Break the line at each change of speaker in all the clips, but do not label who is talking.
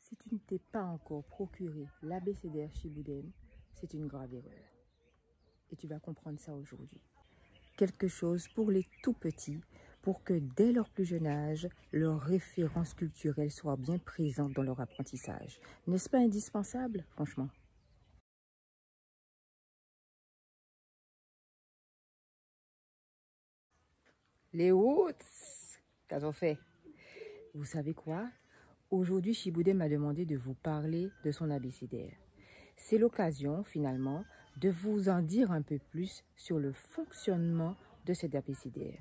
Si tu ne t'es pas encore procuré l'abécédaire Shibudem, c'est une grave erreur. Et tu vas comprendre ça aujourd'hui. Quelque chose pour les tout petits, pour que dès leur plus jeune âge, leurs références culturelles soient bien présentes dans leur apprentissage. N'est-ce pas indispensable, franchement? Les Woods, qu'as-tu fait? Vous savez quoi? Aujourd'hui, Shibudem m'a demandé de vous parler de son abécédaire. C'est l'occasion, finalement, de vous en dire un peu plus sur le fonctionnement de cet abécédaire.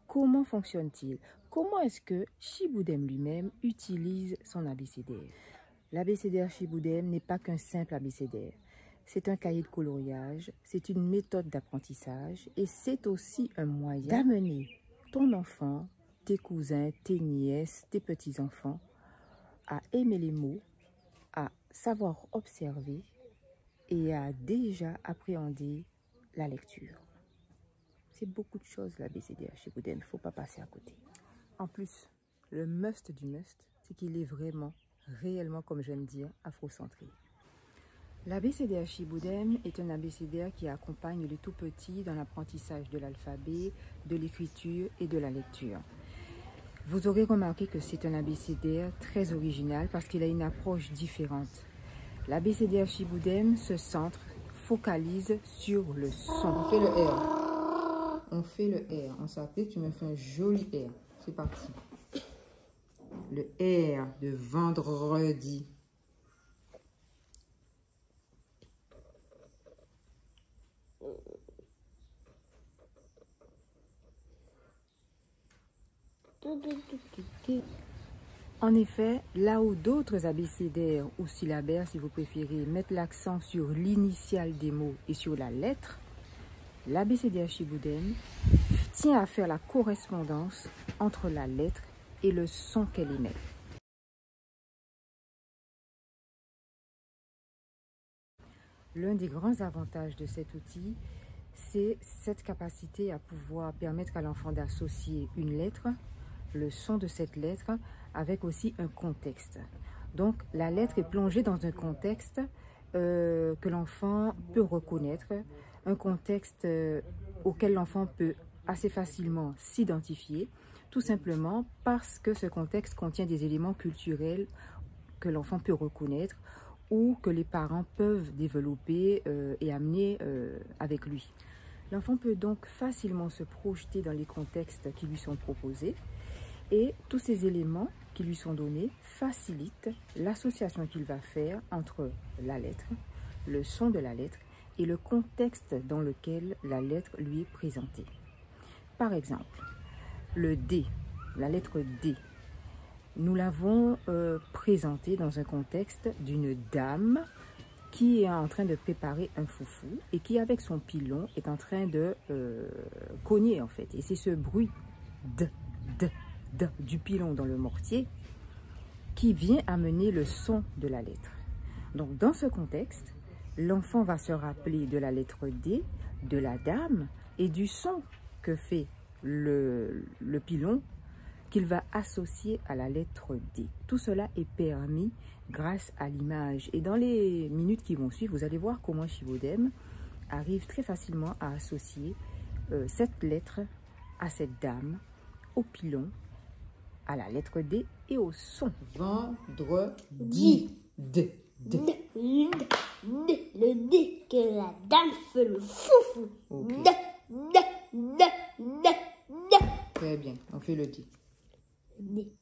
Comment fonctionne-t-il? Comment est-ce que Shibudem lui-même utilise son abécédaire? L'abécédaire Shibudem n'est pas qu'un simple abécédaire. C'est un cahier de coloriage, c'est une méthode d'apprentissage et c'est aussi un moyen d'amener ton enfant, tes cousins, tes nièces, tes petits-enfants à aimer les mots, à savoir observer et à déjà appréhender la lecture. C'est beaucoup de choses l'abécédaire Shibudem, il ne faut pas passer à côté. En plus, le must du must, c'est qu'il est vraiment, réellement, comme j'aime dire, afrocentré. L'abécédaire Shibudem est un abécédaire qui accompagne les tout-petits dans l'apprentissage de l'alphabet, de l'écriture et de la lecture. Vous aurez remarqué que c'est un abécédaire très original parce qu'il a une approche différente. L'abécédaire Shibudem se centre, focalise sur le son. On fait le R. On fait le R. On s'applique, tu me fais un joli R. C'est parti. Le R de vendredi. En effet, là où d'autres abécédaires ou syllabaires, si vous préférez, mettent l'accent sur l'initiale des mots et sur la lettre, l'abécédaire Shibudem tient à faire la correspondance entre la lettre et le son qu'elle émet. L'un des grands avantages de cet outil, c'est cette capacité à pouvoir permettre à l'enfant d'associer une lettre, le son de cette lettre, avec aussi un contexte. Donc, la lettre est plongée dans un contexte que l'enfant peut reconnaître, un contexte auquel l'enfant peut assez facilement s'identifier, tout simplement parce que ce contexte contient des éléments culturels que l'enfant peut reconnaître ou que les parents peuvent développer et amener avec lui. L'enfant peut donc facilement se projeter dans les contextes qui lui sont proposés et tous ces éléments qui lui sont donnés facilitent l'association qu'il va faire entre la lettre, le son de la lettre et le contexte dans lequel la lettre lui est présentée. Par exemple, le D, la lettre D, nous l'avons présenté dans un contexte d'une dame qui est en train de préparer un foufou et qui, avec son pilon, est en train de cogner, en fait. Et c'est ce bruit du pilon dans le mortier qui vient amener le son de la lettre. Donc, dans ce contexte, l'enfant va se rappeler de la lettre D, de la dame et du son que fait le pilon qu'il va associer à la lettre D. Tout cela est permis grâce à l'image. Et dans les minutes qui vont suivre, vous allez voir comment Shibudem arrive très facilement à associer cette lettre à cette dame, au pilon, à la lettre D et au son. Vendredi. D.
Le D que la dame fait le foufou.
Okay. Très bien, on fait le D.
D.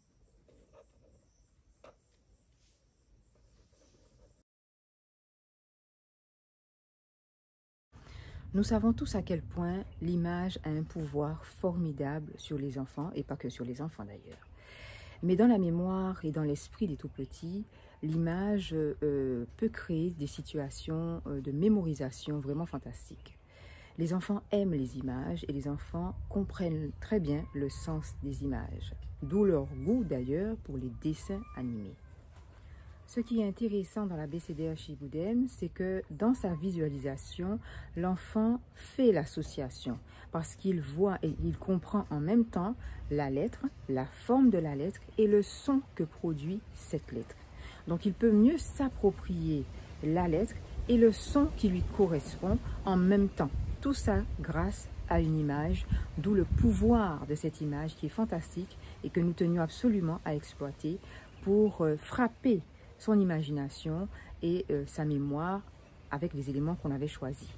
Nous savons tous à quel point l'image a un pouvoir formidable sur les enfants, et pas que sur les enfants d'ailleurs. Mais dans la mémoire et dans l'esprit des tout-petits, l'image peut créer des situations de mémorisation vraiment fantastiques. Les enfants aiment les images et les enfants comprennent très bien le sens des images, d'où leur goût d'ailleurs pour les dessins animés. Ce qui est intéressant dans l'abécédaire Shibudem, c'est que dans sa visualisation, l'enfant fait l'association parce qu'il voit et il comprend en même temps la lettre, la forme de la lettre et le son que produit cette lettre. Donc il peut mieux s'approprier la lettre et le son qui lui correspond en même temps. Tout ça grâce à une image, d'où le pouvoir de cette image qui est fantastique et que nous tenions absolument à exploiter pour frapper son imagination et sa mémoire avec les éléments qu'on avait choisis.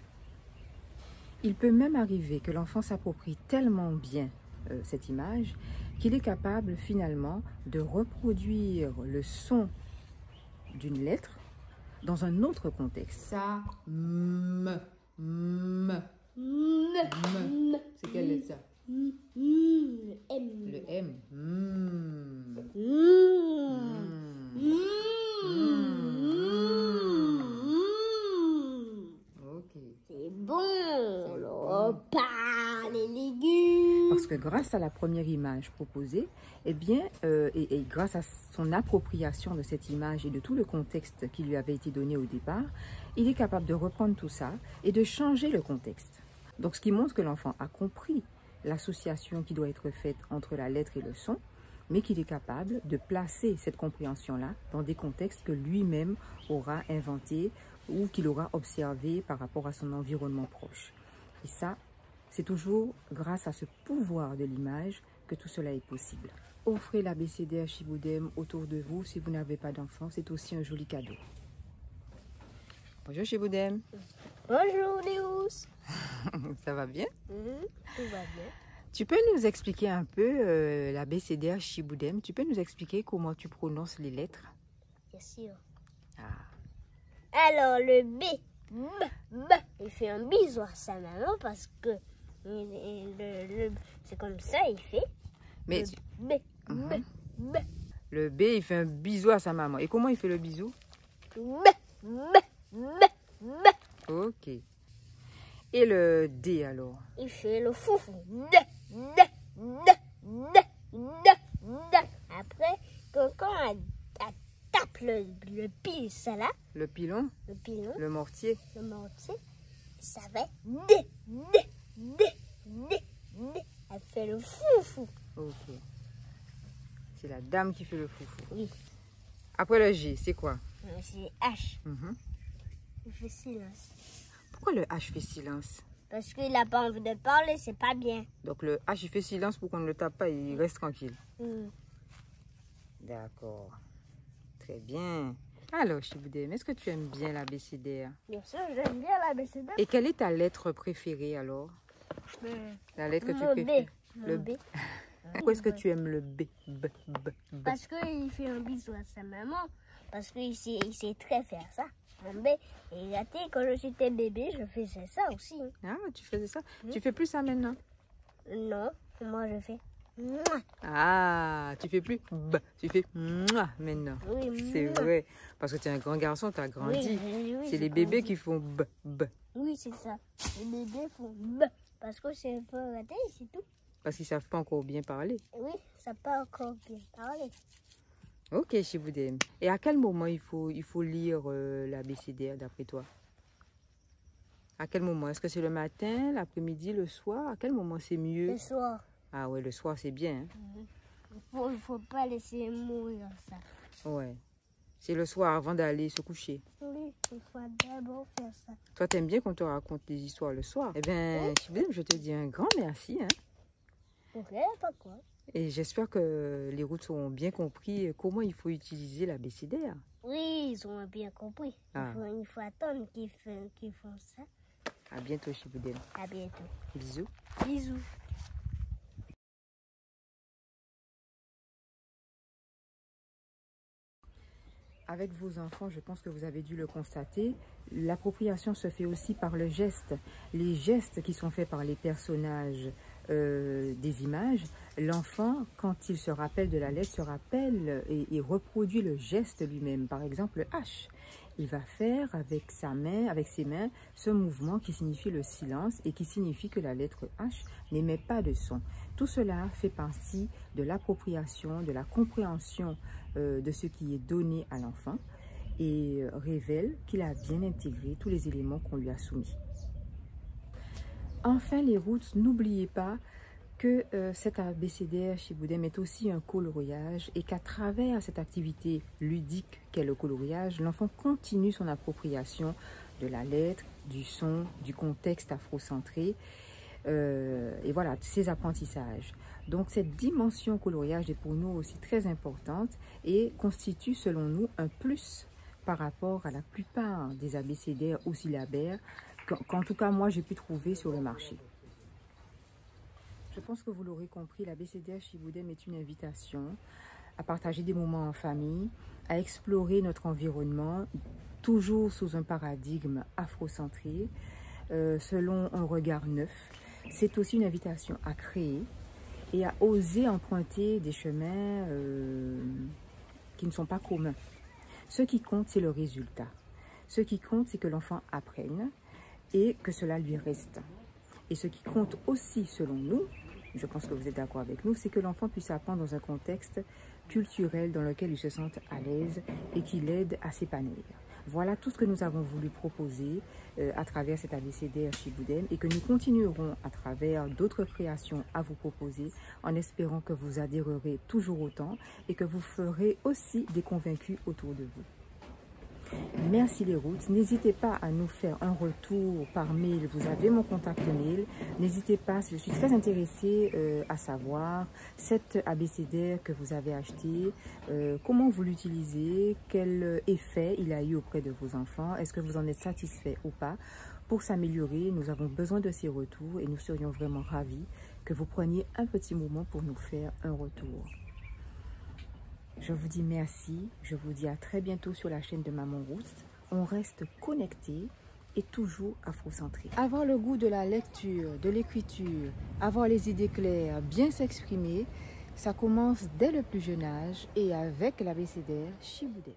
Il peut même arriver que l'enfant s'approprie tellement bien cette image qu'il est capable finalement de reproduire le son d'une lettre dans un autre contexte. Ça, m. C'est quelle lettre ça?
Le M.
Le M. Ok.
C'est bon. On parle les légumes.
Parce que grâce à la première image proposée, eh bien, et grâce à son appropriation de cette image et de tout le contexte qui lui avait été donné au départ, il est capable de reprendre tout ça et de changer le contexte. Donc, ce qui montre que l'enfant a compris l'association qui doit être faite entre la lettre et le son, mais qu'il est capable de placer cette compréhension-là dans des contextes que lui-même aura inventés ou qu'il aura observé par rapport à son environnement proche. Et ça, c'est toujours grâce à ce pouvoir de l'image que tout cela est possible. Offrez l'abécédaire Chibouden autour de vous si vous n'avez pas d'enfant, c'est aussi un joli cadeau. Bonjour Chibouden.
Bonjour Léus.
Ça va bien?
Tout va bien.
Tu peux nous expliquer un peu l'abécédaire Chibouden? Tu peux nous expliquer comment tu prononces les lettres?
Bien sûr.
Ah.
Alors le B, il fait un bisou à sa maman parce que c'est comme ça il fait.
Mais
Le B,
le B, il fait un bisou à sa maman. Et comment il fait le bisou? Ok. Et le D alors?
Il fait le foufou. Après, quand elle tape le pile, ça là,
Le pilon?
le pilon,
Le mortier?
le mortier, ça fait elle fait le foufou.
Ok. C'est la dame qui fait le foufou.
Oui,
Après le G, c'est quoi?
c'est H.
Mhm.
Il fait silence.
Pourquoi le H fait silence?
Parce qu'il n'a pas envie de parler, c'est pas bien.
Donc le H, il fait silence pour qu'on ne le tape pas, il reste tranquille. D'accord. Très bien. Alors, Chibouden, est-ce que tu aimes bien l'abécédaire?
Bien sûr, j'aime bien l'ABCD.
Et quelle est ta lettre préférée alors? La lettre que tu préfères?
Le B.
Pourquoi est-ce que tu aimes le B? B.
Parce qu'il fait un bisou à sa maman. Parce qu'il sait très faire ça. Un B. Et regardez, quand j'étais bébé, je faisais ça aussi.
Ah, tu faisais ça? Tu fais plus ça maintenant?
Non, moi je fais.
Ah, tu fais plus B, tu fais mouah maintenant.
Oui,
C'est vrai. Parce que tu es un grand garçon, tu as grandi.
Oui,
C'est les bébés qui font B.
Oui, c'est ça. Les bébés font B. Parce que c'est pas raté, c'est tout.
Parce qu'ils ne savent pas encore bien parler.
Oui, ça pas encore bien parler.
Ok, Chibouden. Et à quel moment il faut lire l'abécédaire d'après toi? À quel moment? Est-ce que c'est le matin, l'après-midi, le soir? À quel moment c'est mieux?
Le soir.
Ah ouais, le soir c'est bien. Hein?
Il faut pas laisser mourir ça.
Ouais. C'est le soir avant d'aller se coucher.
Oui, il faut d'abord faire ça.
Toi, t'aimes bien qu'on te raconte des histoires le soir? Eh bien, Chibouden, je te dis un grand merci. Hein?
Ok, pas quoi.
Et j'espère que les routes auront bien compris comment il faut utiliser l'abécédaire.
Oui, ils ont bien compris.
Ah.
Il faut attendre qu'ils font ça.
À bientôt, Chibouden.
À bientôt.
Bisous.
Bisous.
Avec vos enfants, je pense que vous avez dû le constater, l'appropriation se fait aussi par le geste. Les gestes qui sont faits par les personnages des images, l'enfant, quand il se rappelle de la lettre, se rappelle et reproduit le geste lui-même. Par exemple, le H. Il va faire avec ses mains, ce mouvement qui signifie le silence et qui signifie que la lettre H n'émet pas de son. Tout cela fait partie de l'appropriation, de la compréhension de ce qui est donné à l'enfant et révèle qu'il a bien intégré tous les éléments qu'on lui a soumis. Enfin, les routes, n'oubliez pas que cet abécédaire Chiboudem est aussi un coloriage et qu'à travers cette activité ludique qu'est le coloriage, l'enfant continue son appropriation de la lettre, du son, du contexte afrocentré et voilà, ses apprentissages. Donc cette dimension coloriage est pour nous aussi très importante et constitue selon nous un plus par rapport à la plupart des abécédaires ou syllabaires qu'en tout cas moi j'ai pu trouver sur le marché. Je pense que vous l'aurez compris, l'abécédaire Chiboudem est une invitation à partager des moments en famille, à explorer notre environnement, toujours sous un paradigme afrocentré, selon un regard neuf. C'est aussi une invitation à créer et à oser emprunter des chemins qui ne sont pas communs. Ce qui compte, c'est le résultat. Ce qui compte, c'est que l'enfant apprenne et que cela lui reste. Et ce qui compte aussi, selon nous, je pense que vous êtes d'accord avec nous, c'est que l'enfant puisse apprendre dans un contexte culturel dans lequel il se sente à l'aise et qui l'aide à s'épanouir. Voilà tout ce que nous avons voulu proposer à travers cet abécédaire Chiboudem et que nous continuerons à travers d'autres créations à vous proposer en espérant que vous adhérerez toujours autant et que vous ferez aussi des convaincus autour de vous. Merci les routes. N'hésitez pas à nous faire un retour par mail. Vous avez mon contact mail. N'hésitez pas, je suis très intéressée à savoir cet abécédaire que vous avez acheté, comment vous l'utilisez, quel effet il a eu auprès de vos enfants, est-ce que vous en êtes satisfait ou pas. Pour s'améliorer, nous avons besoin de ces retours et nous serions vraiment ravis que vous preniez un petit moment pour nous faire un retour. Je vous dis merci, je vous dis à très bientôt sur la chaîne de Maman Roots. On reste connecté et toujours afrocentré. Avoir le goût de la lecture, de l'écriture, avoir les idées claires, bien s'exprimer, ça commence dès le plus jeune âge et avec l'abécédaire Chiboudem.